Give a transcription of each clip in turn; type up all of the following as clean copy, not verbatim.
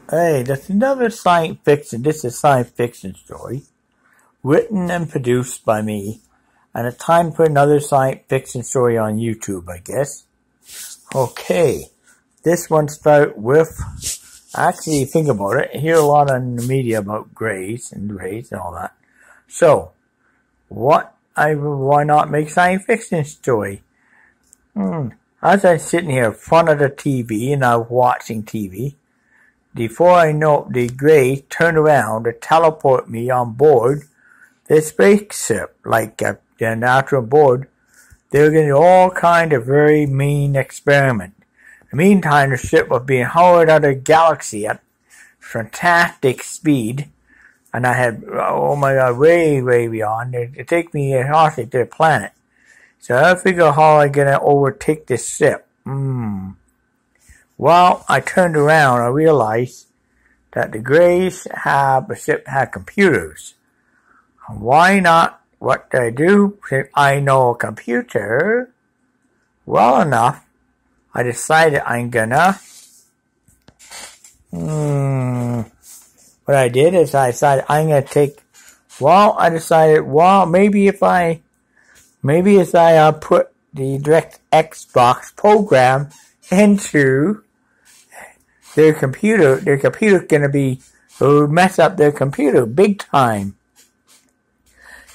Hey, that's another science fiction. This is a science fiction story, written and produced by me, and it's time for another science fiction story on YouTube, I guess. Okay, this one starts with, actually, think about it, I hear a lot in the media about grays and all that. So, why not make science fiction story? As I'm sitting here in front of the TV and I'm watching TV, before I know it, the Greys turn around to teleport me on board the spaceship. Like they're natural board, they're going to do all kind of very mean experiment. In the meantime, the ship was being hurled out of the galaxy at fantastic speed, and I had, oh my god, way beyond. It take me hostage to the planet. So I figure how I'm going to overtake this ship. Well, I turned around, I realized that the Greys ship had computers. Why not? What did I do? Since I know a computer well enough, I decided I'm gonna, what I did is I decided I'm gonna take, maybe if I put the direct Xbox program into their computer's gonna be, it would mess up their computer big time.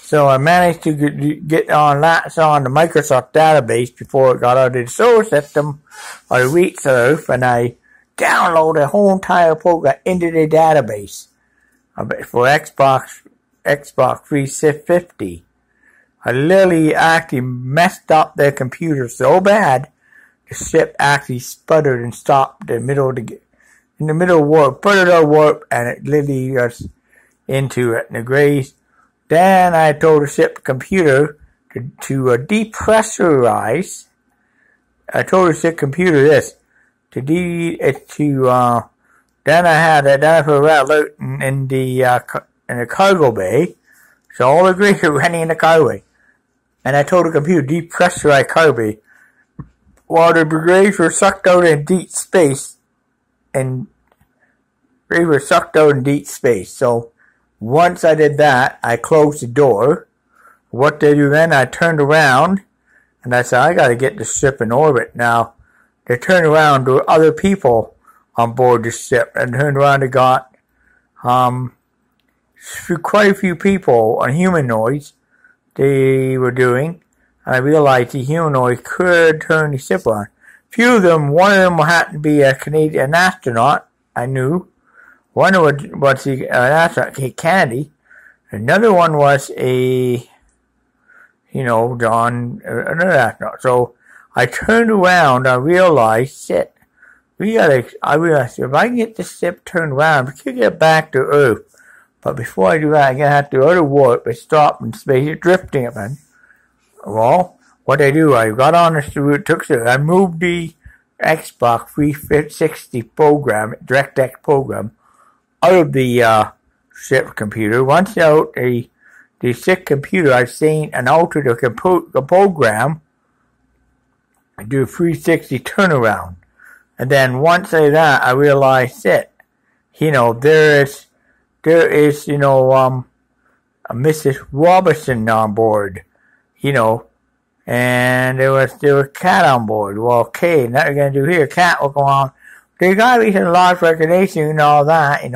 So I managed to get on the Microsoft database before it got out of the solar system. I reached Earth and I downloaded the whole entire program into the database for Xbox 350. I literally actually messed up their computer so bad, the ship actually sputtered and stopped in the middle of warp, put it out of warp, and it literally was into it. And the Greys, then I told the ship computer to depressurize. I told the ship computer this, then I put a red alert in the cargo bay, so all the Greys were running in the cargo bay. And I told the computer depressurize cargo bay, while the Greys were sucked out in deep space. So once I did that, I closed the door. What they do then, I turned around and I said, I gotta get the ship in orbit. Now, they turned around to other people on board the ship and turned around and got quite a few people on humanoids they were doing. And I realized the humanoid could turn the ship on. Few of them, one of them happened to be an astronaut, I knew. One was an astronaut, Kennedy. Another one was another astronaut. So I turned around, I realized, if I can get this ship turned around, we could get back to Earth. But before I do that, I'm going to have to go to warp and stop in space, drifting it, man. Well, what I do, I got on I moved the Xbox 360 program, DirectX program, out of the ship computer. Once out the ship computer, I've seen and altered the program and do a 360 turnaround. And then once I did that, I realized that, there is a Mrs. Robertson on board, and there was a cat on board. Well, okay, now we're going to do here, cat will go on. There gotta be some large recognition and all that, and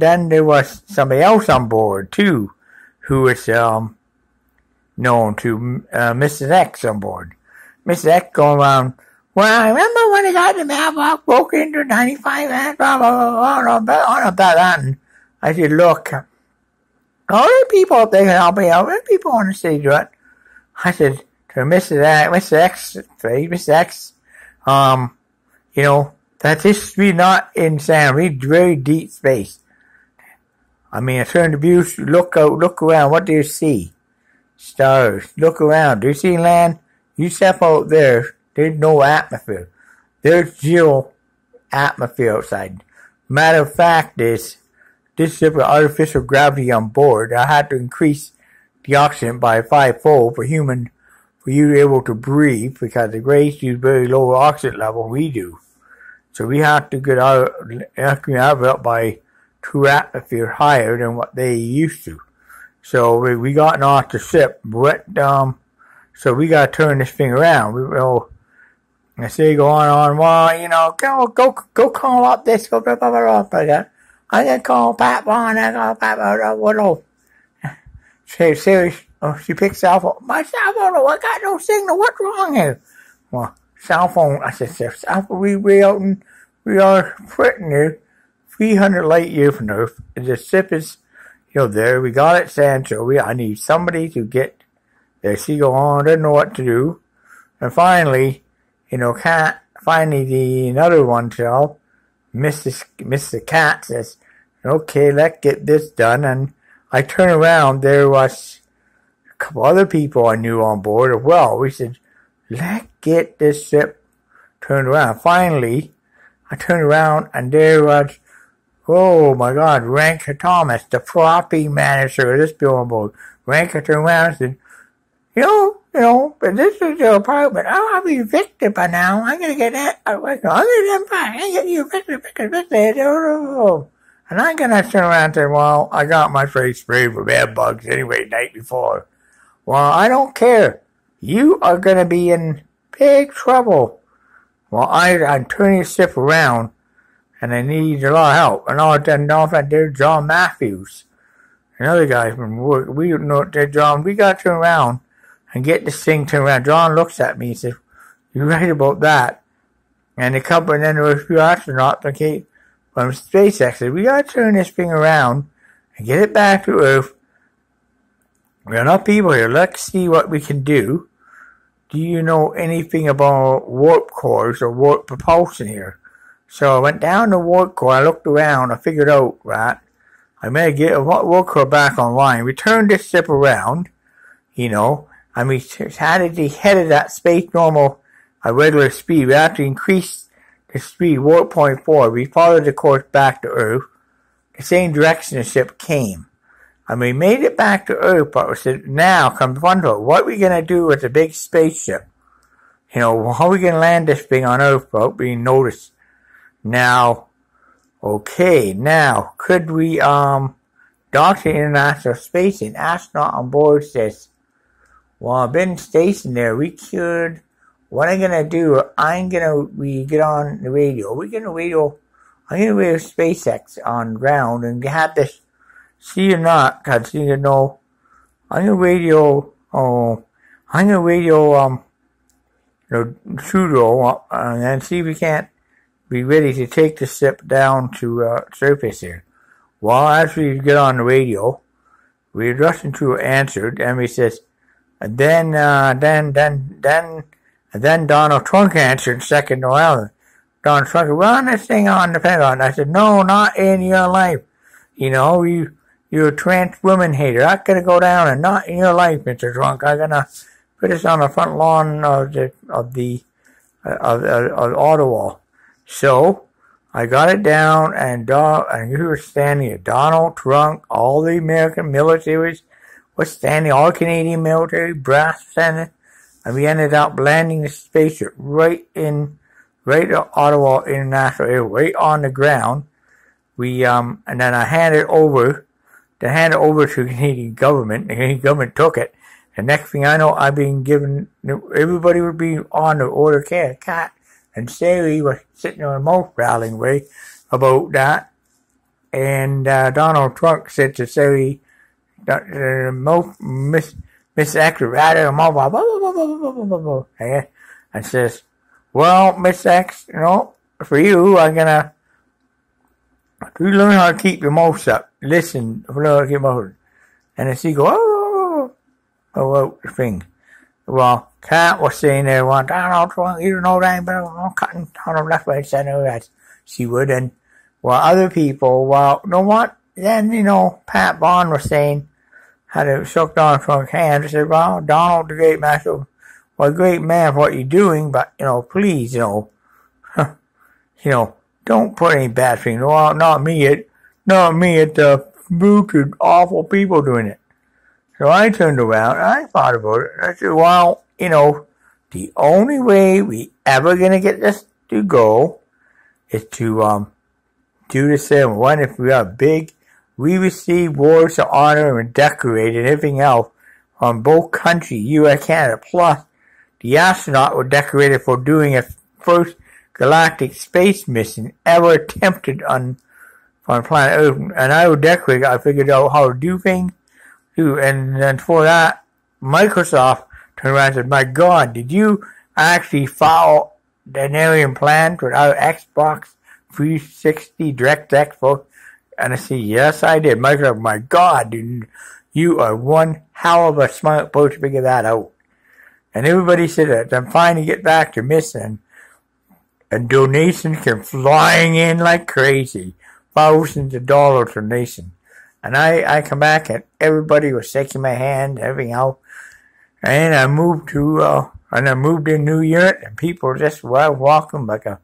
then there was somebody else on board too, who was known to Mrs. X on board. Mrs. X going around, well, I remember when I got the mailbox, broke into 95 and blah blah blah blah, and I said, look, all the people up there can help me out. There's people on the stage, right? I said to Mrs. X, that this be not insane, very deep space. I mean, I turned the view, look around, what do you see? Stars, look around, do you see land? You step out there, there's no atmosphere. There's zero atmosphere outside. Matter of fact is, this ship with artificial gravity on board, I had to increase the oxygen by 5-fold for you to be able to breathe, because the Greys use very low oxygen level we do. So we have to get our up by 2 atmosphere higher than what they used to. So we gotten off the ship, but so we got to turn this thing around. I say go on. Well, go call up this. Go blah blah blah blah. I can call Pat Bond. I call Pat Bond. What? Say Siri. Oh, she picks cell phone. My cell phone. I got no signal. What's wrong here? Well, cell phone. I said, cell phone. We are pretty near 300 light years from Earth. The ship is, there. We got it, Sancho. I need somebody to get there. She go on. Doesn't know what to do. And finally, another one tell, Mr. Cat says, okay, let's get this done. And I turn around, there was a couple other people I knew on board as well. We said, let's get this ship turned around. Finally, I turned around and there was, oh my God, Ranker Thomas, the property manager of this building boat. Ranker turned around and said, but this is your apartment. I'll be evicted by now. I'm going to get that. I'm going to get back. I get you evicted. And I'm going to turn around and say, well, I got my face sprayed with bed bugs anyway the night before. Well, I don't care. You are going to be in big trouble. Well, I'm turning the ship around, and I need a lot of help. And all done off at there, John Matthews. Another guy from work. We know that John, we got to turn around and get this thing turned around. John looks at me and says, you're right about that. And then there were a few astronauts, okay, from SpaceX said, we got to turn this thing around and get it back to Earth. We're enough people here. Let's see what we can do. Do you know anything about warp cores or warp propulsion here? So I went down to warp core. I looked around. I figured out, right, I may get a warp core back online. We turned this ship around, and we had it headed at space normal, a regular speed. We had to increase the speed, warp point forward. We followed the course back to Earth, the same direction the ship came. And we made it back to Earth, but we said, now come fun to it. What are we going to do with the big spaceship? How are we going to land this thing on Earth without being noticed? Now, could we, dock the International Space Station? Astronaut on board says, well, I've been stationed there. We could, what I'm going to do, we get on the radio. I'm going to radio SpaceX on ground and have this, see or not, because, I'm going to radio, Trudeau, and then see if we can't be ready to take the ship down to, surface here. Well, as we get on the radio, we rushed into answered, and we says, and then Donald Trump answered second to Ellen. Donald Trump said, run this thing on the Pentagon. I said, no, not in your life. You're a trans woman hater. I'm going to go down and not in your life, Mr. Trump. I'm going to put this on the front lawn of Ottawa. So, I got it down, and we were standing here. Donald Trump, all the American militaries was standing, all Canadian military, brass standing, and we ended up landing the spaceship right at Ottawa International Airport, right on the ground. We, and then I handed it over to the Canadian government. The Canadian government took it. The next thing I know, I've been given, everybody would be on the order cat. And Sally was sitting on a mouth rattling way about that. And Donald Trump said to Sally, Miss X rattled her mouth, and says, well, Miss X, for you, you learn how to keep your mouth shut. Listen, learn how to keep your mouth shut. And then she go, the thing. Well, Cat was saying there, well, Donald Trump, you don't know that, but I'm cutting Donald left, right, center, that she would. And, well, other people, well, you know what? Then, Pat Bond was saying, had to shook Donald Trump's hand and said, well, Donald, the great master, well, great man for what you're doing, but, please, don't put any bad things. Well, not me, it's the wicked, awful people doing it. So I turned around, and I thought about it. I said, well, the only way we ever gonna get this to go is to do the same. One, if we are big, we receive awards of honor and decorated and everything else from both countries, U.S. and Canada. Plus, the astronaut were decorated for doing a first galactic space mission ever attempted on planet Earth. And I was decorated. I figured out how to do things. And then for that, Microsoft turned around and said, "My God, did you actually follow the alien plan for our Xbox 360 DirectX folks?" And I said, "Yes, I did." Microsoft, "My God, dude, you are one hell of a smart person to figure that out." And everybody said that. I'm trying to get back to missing. And donations came flying in like crazy. Thousands of dollars donation. And I come back and everybody was shaking my hand, everything else. And I moved in New York and people just were walking like a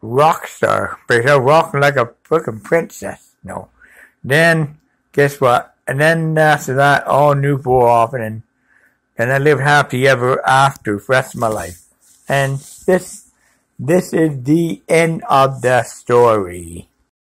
rock star. They were walking like a freaking princess. No. Then, guess what? And then after that, all new for often, and I lived happy ever after the rest of my life. And this is the end of the story.